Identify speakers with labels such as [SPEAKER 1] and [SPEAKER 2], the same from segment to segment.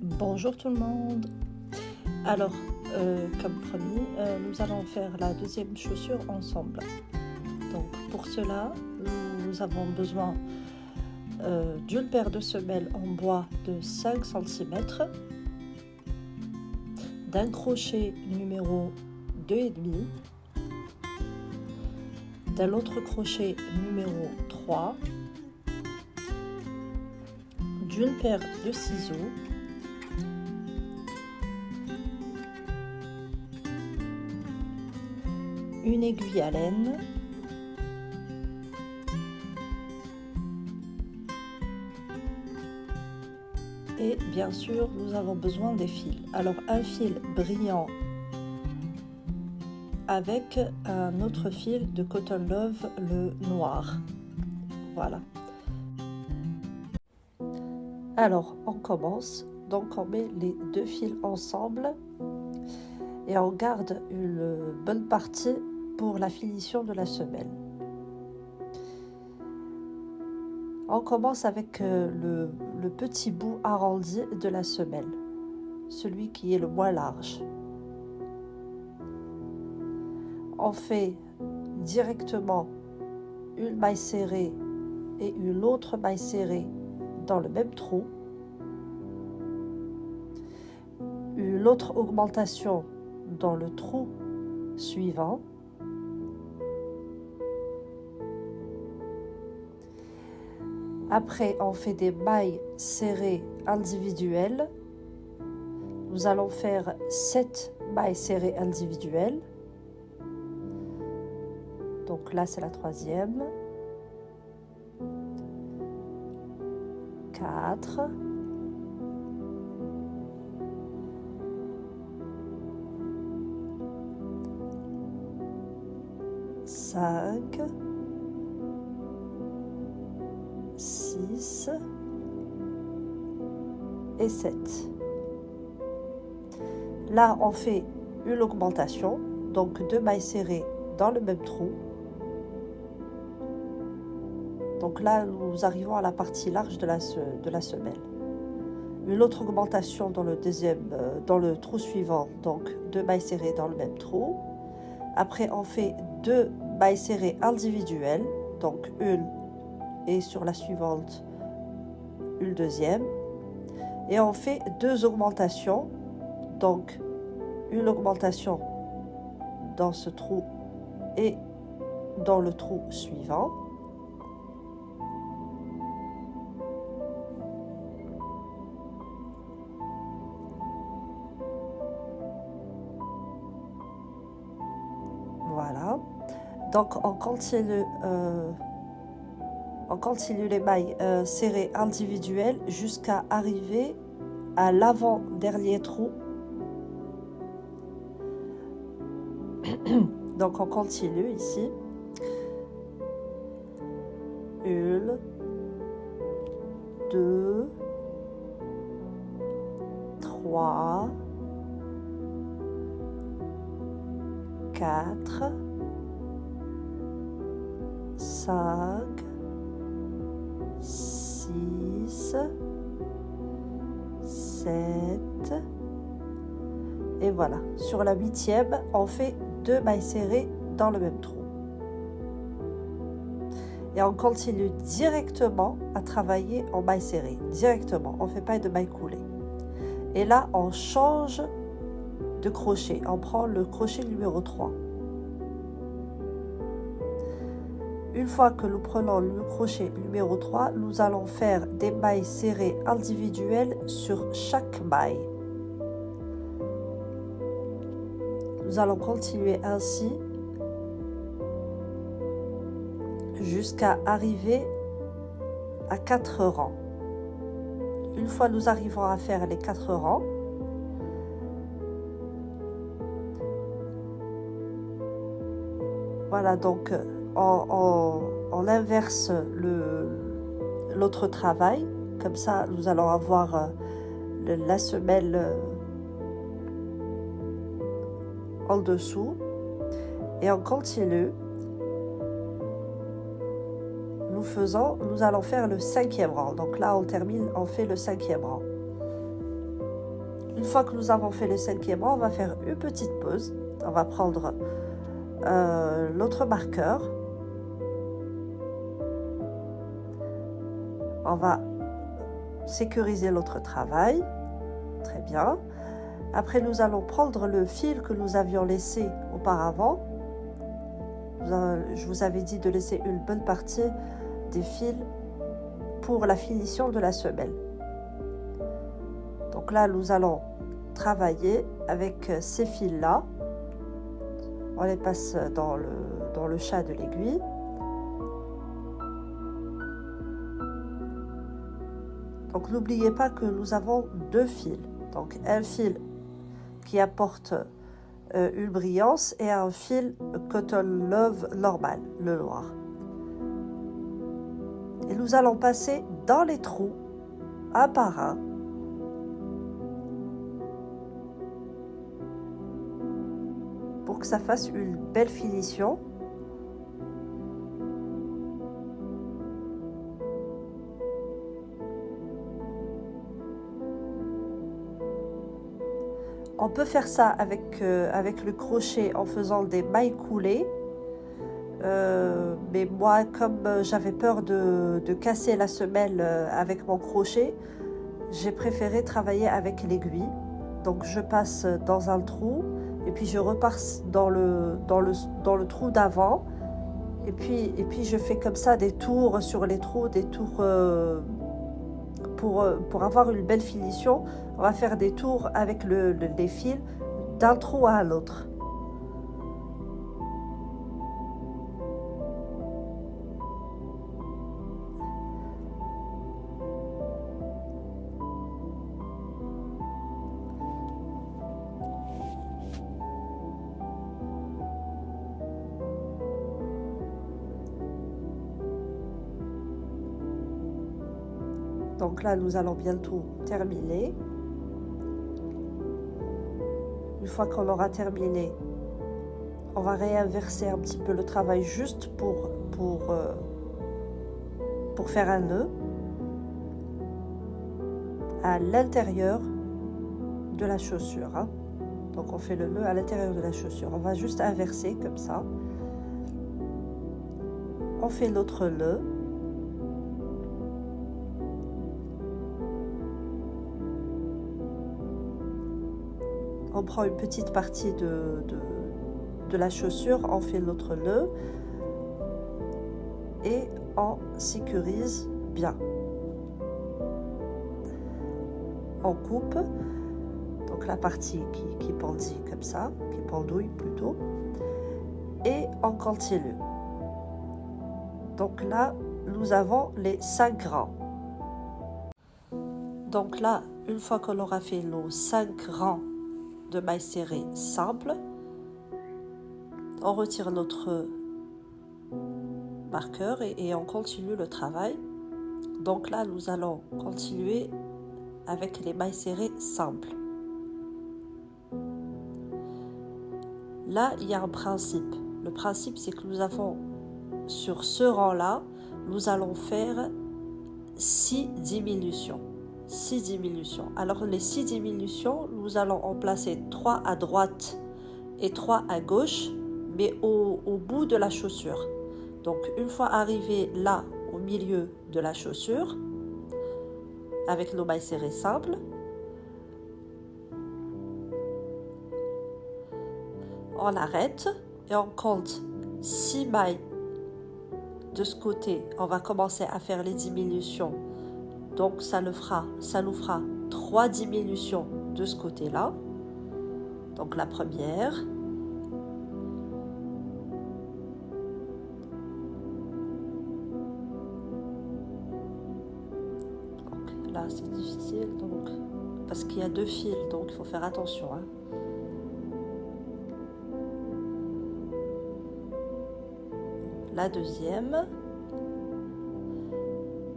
[SPEAKER 1] Bonjour tout le monde. Alors, comme promis, nous allons faire la deuxième chaussure ensemble. Donc, pour cela, nous avons besoin d'une paire de semelles en bois de 5 cm, d'un crochet numéro 2,5, d'un autre crochet numéro 3, d'une paire de ciseaux, une aiguille à laine, et bien sûr nous avons besoin des fils. Alors un fil brillant avec un autre fil de Cotton Love, le noir. Voilà. Alors on commence, donc on met les deux fils ensemble et on garde une bonne partie pour la finition de la semelle. On commence avec le petit bout arrondi de la semelle, celui qui est le moins large. On fait directement une maille serrée et une autre maille serrée dans le même trou, une autre augmentation dans le trou suivant, après on fait des mailles serrées individuelles. Nous allons faire 7 mailles serrées individuelles. Donc là c'est la troisième, 4, 5, 6 et 7. Là, on fait une augmentation, donc 2 mailles serrées dans le même trou. Donc là, nous arrivons à la partie large de la semelle. Une autre augmentation dans le trou suivant, donc 2 mailles serrées dans le même trou. Après, on fait 2 mailles serrées individuelles, donc une et sur la suivante une deuxième, et on fait 2 augmentations, donc une augmentation dans ce trou et dans le trou suivant. Voilà, donc on continue les mailles serrées individuelles jusqu'à arriver à l'avant-dernier trou. Donc on continue ici. 1, 2, 3, 4, 5, 6, 7, et voilà. Sur la 8e, on fait 2 mailles serrées dans le même trou. Et on continue directement à travailler en mailles serrées. Directement, on ne fait pas de mailles coulées. Et là, on change de crochet. On prend le crochet numéro 3. Une fois que nous prenons le crochet numéro 3, nous allons faire des mailles serrées individuelles sur chaque maille. Nous allons continuer ainsi jusqu'à arriver à 4 rangs. Une fois nous arrivons à faire les 4 rangs, voilà, donc on inverse l'autre travail, comme ça nous allons avoir la semelle en dessous, et on continue. Nous allons faire le 5e rang. Donc là, on fait le 5e rang. Une fois que nous avons fait le 5e rang, on va faire une petite pause. On va prendre l'autre marqueur. On va sécuriser l'autre travail. Très bien. Après, nous allons prendre le fil que nous avions laissé auparavant. Je vous avais dit de laisser une bonne partie des fils pour la finition de la semelle. Donc là, nous allons travailler avec ces fils-là. On les passe dans le chat de l'aiguille. Donc n'oubliez pas que nous avons deux fils. Donc un fil qui apporte une brillance et un fil cotton love normal, le noir. Et nous allons passer dans les trous, un par un. Pour que ça fasse une belle finition. On peut faire ça avec le crochet en faisant des mailles coulées. Mais moi, comme j'avais peur de casser la semelle avec mon crochet, j'ai préféré travailler avec l'aiguille. Donc je passe dans un trou et puis je repasse dans le trou d'avant. Et puis je fais comme ça des tours sur les trous, des tours pour avoir une belle finition. On va faire des tours avec les fils d'un trou à l'autre. Donc là, nous allons bientôt terminer. Une fois qu'on aura terminé, on va réinverser un petit peu le travail juste pour faire un nœud à l'intérieur de la chaussure. Hein. Donc on fait le nœud à l'intérieur de la chaussure. On va juste inverser comme ça. On fait l'autre nœud. On prend une petite partie de la chaussure, on fait l'autre nœud et on sécurise bien. On coupe donc la partie qui pendit comme ça, qui pendouille plutôt, et on continue. Donc là, nous avons les 5 rangs. Donc là, une fois qu'on aura fait nos 5 rangs de mailles serrées simples, on retire notre marqueur et on continue le travail. Donc là, nous allons continuer avec les mailles serrées simples. Là, il y a un principe. Le principe, c'est que nous avons, sur ce rang-là, nous allons faire 6 diminutions. 6 diminutions. Alors les 6 diminutions, nous allons en placer 3 à droite et 3 à gauche, mais au bout de la chaussure. Donc une fois arrivé là, au milieu de la chaussure, avec nos mailles serrées simples, on arrête et on compte 6 mailles de ce côté. On va commencer à faire les diminutions. Donc ça nous fera 3 diminutions de ce côté-là. Donc la première. Donc là c'est difficile parce qu'il y a 2 fils, donc il faut faire attention. Hein. La deuxième.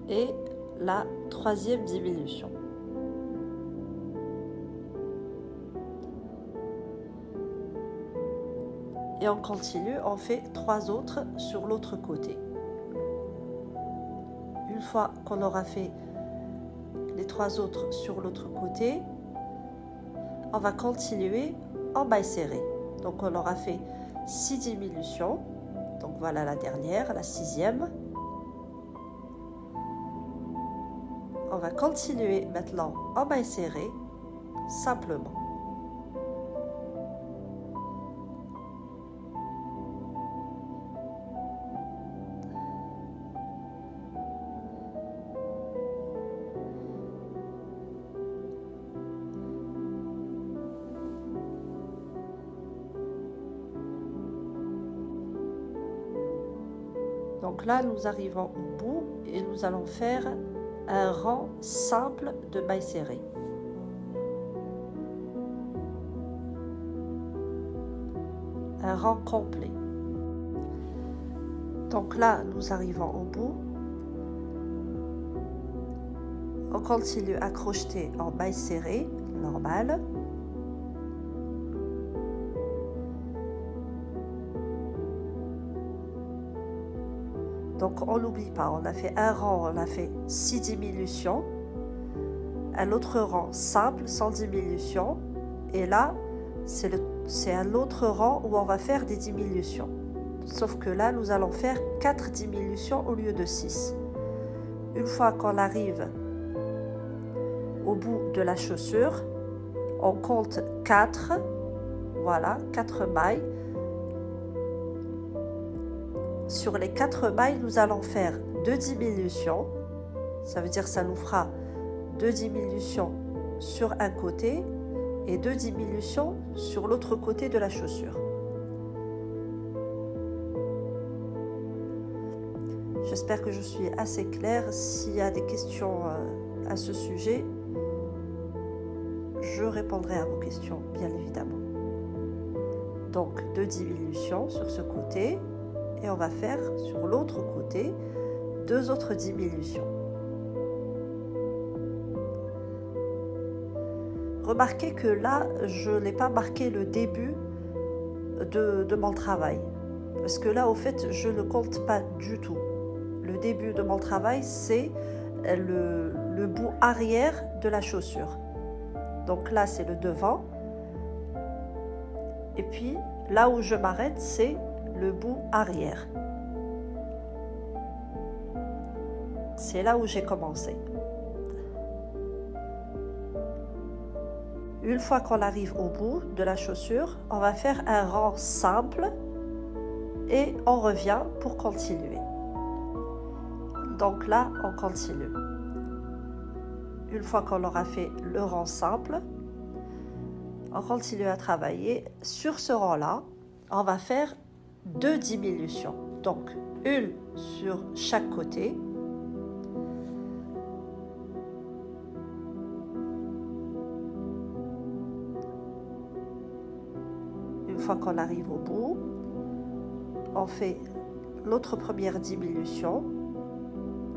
[SPEAKER 1] Et la 3e diminution. Et on continue, on fait 3 autres sur l'autre côté. Une fois qu'on aura fait les 3 autres sur l'autre côté, on va continuer en maille serrée. Donc on aura fait 6 diminutions. Donc voilà la dernière, la 6e. On va continuer maintenant en maille serrée, simplement. Donc là, nous arrivons au bout et nous allons faire un rang simple de mailles serrées. Un rang complet. Donc là, nous arrivons au bout. On continue à crocheter en mailles serrées, normales. Donc on n'oublie pas, on a fait un rang, on a fait 6 diminutions, un autre rang simple sans diminution, et là c'est un autre rang où on va faire des diminutions. Sauf que là nous allons faire 4 diminutions au lieu de 6. Une fois qu'on arrive au bout de la chaussure, on compte 4, voilà, 4 mailles. Sur les 4 mailles, nous allons faire 2 diminutions. Ça veut dire que ça nous fera 2 diminutions sur un côté et 2 diminutions sur l'autre côté de la chaussure. J'espère que je suis assez claire. S'il y a des questions à ce sujet, je répondrai à vos questions, bien évidemment. Donc 2 diminutions sur ce côté. Et on va faire sur l'autre côté 2 autres diminutions. Remarquez que là, je n'ai pas marqué le début de mon travail. Parce que là, au fait, je ne compte pas du tout. Le début de mon travail, c'est le bout arrière de la chaussure. Donc là, c'est le devant. Et puis, là où je m'arrête, c'est le bout arrière. C'est là où j'ai commencé. Une fois qu'on arrive au bout de la chaussure, on va faire un rang simple et on revient pour continuer. Donc là, on continue. Une fois qu'on aura fait le rang simple, on continue à travailler. Sur ce rang-là, on va faire 2 diminutions, donc une sur chaque côté. Une fois qu'on arrive au bout, on fait l'autre première diminution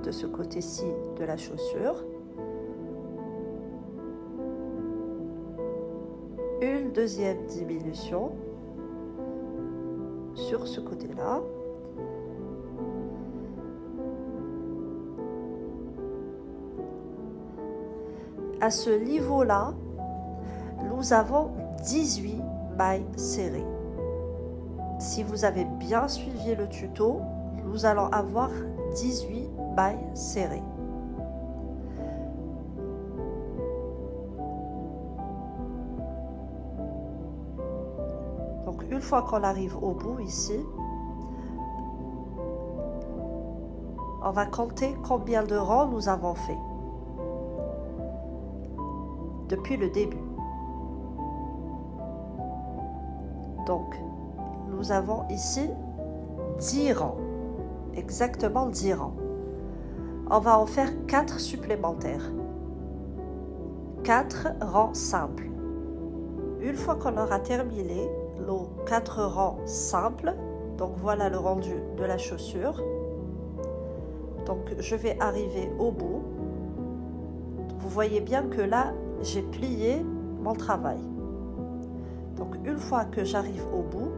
[SPEAKER 1] de ce côté-ci de la chaussure. Une deuxième diminution sur ce côté-là. À ce niveau-là, nous avons 18 mailles serrées. Si vous avez bien suivi le tuto, nous allons avoir 18 mailles serrées. Donc une fois qu'on arrive au bout ici, on va compter combien de rangs nous avons fait depuis le début. Donc nous avons ici 10 rangs, exactement 10 rangs. On va en faire 4 supplémentaires, 4 rangs simples. Une fois qu'on aura terminé nos 4 rangs simples, donc voilà le rendu de la chaussure. Donc je vais arriver au bout. Vous voyez bien que là, j'ai plié mon travail. Donc une fois que j'arrive au bout,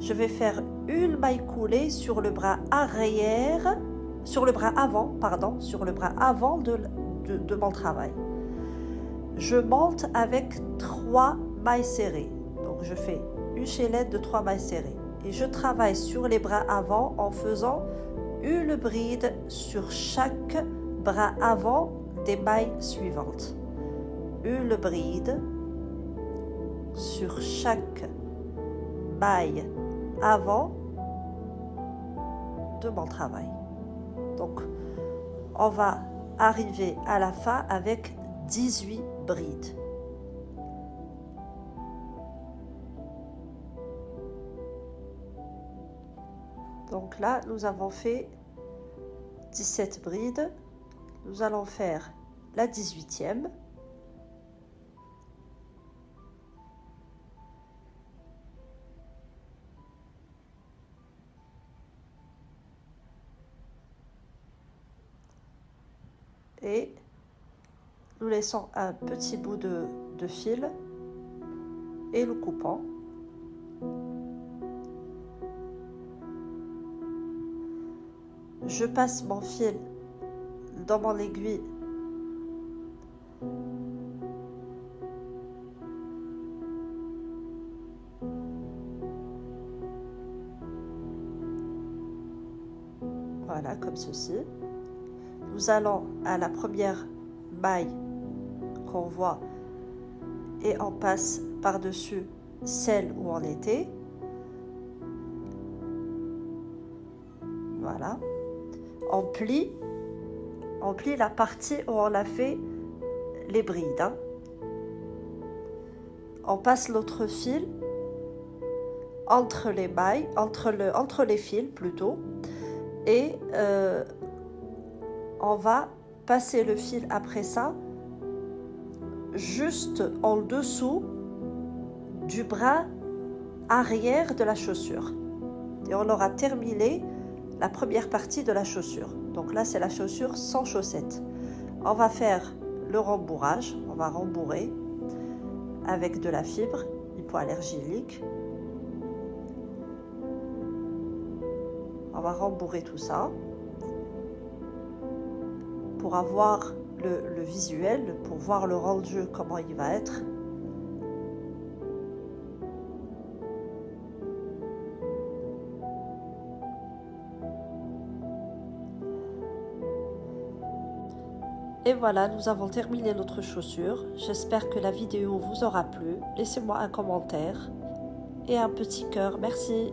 [SPEAKER 1] je vais faire une maille coulée sur le bras arrière, sur le bras avant de mon travail. je monte avec 3 mailles serrées. Donc je fais une chaînette de 3 mailles serrées. Et je travaille sur les bras avant en faisant une bride sur chaque bras avant des mailles suivantes. Une bride sur chaque maille avant de mon travail. Donc, on va arriver à la fin avec 18 brides. Donc là, nous avons fait 17 brides. Nous allons faire la 18e. Et nous laissons un petit bout de fil et le coupons. Je passe mon fil dans mon aiguille voilà, comme ceci. Nous allons à la première maille qu'on voit et on passe par-dessus celle où on était. Voilà. On plie la partie où on a fait les brides. Hein. On passe l'autre fil entre les mailles, entre les fils plutôt, et on va passer le fil après ça juste en dessous du bras arrière de la chaussure. Et on aura terminé la première partie de la chaussure. Donc là, c'est la chaussure sans chaussettes. On va faire le rembourrage. On va rembourrer avec de la fibre hypoallergénique. On va rembourrer tout ça pour avoir le visuel, pour voir le rendu, comment il va être. Et voilà, nous avons terminé notre chaussure. J'espère que la vidéo vous aura plu. Laissez-moi un commentaire et un petit cœur. Merci.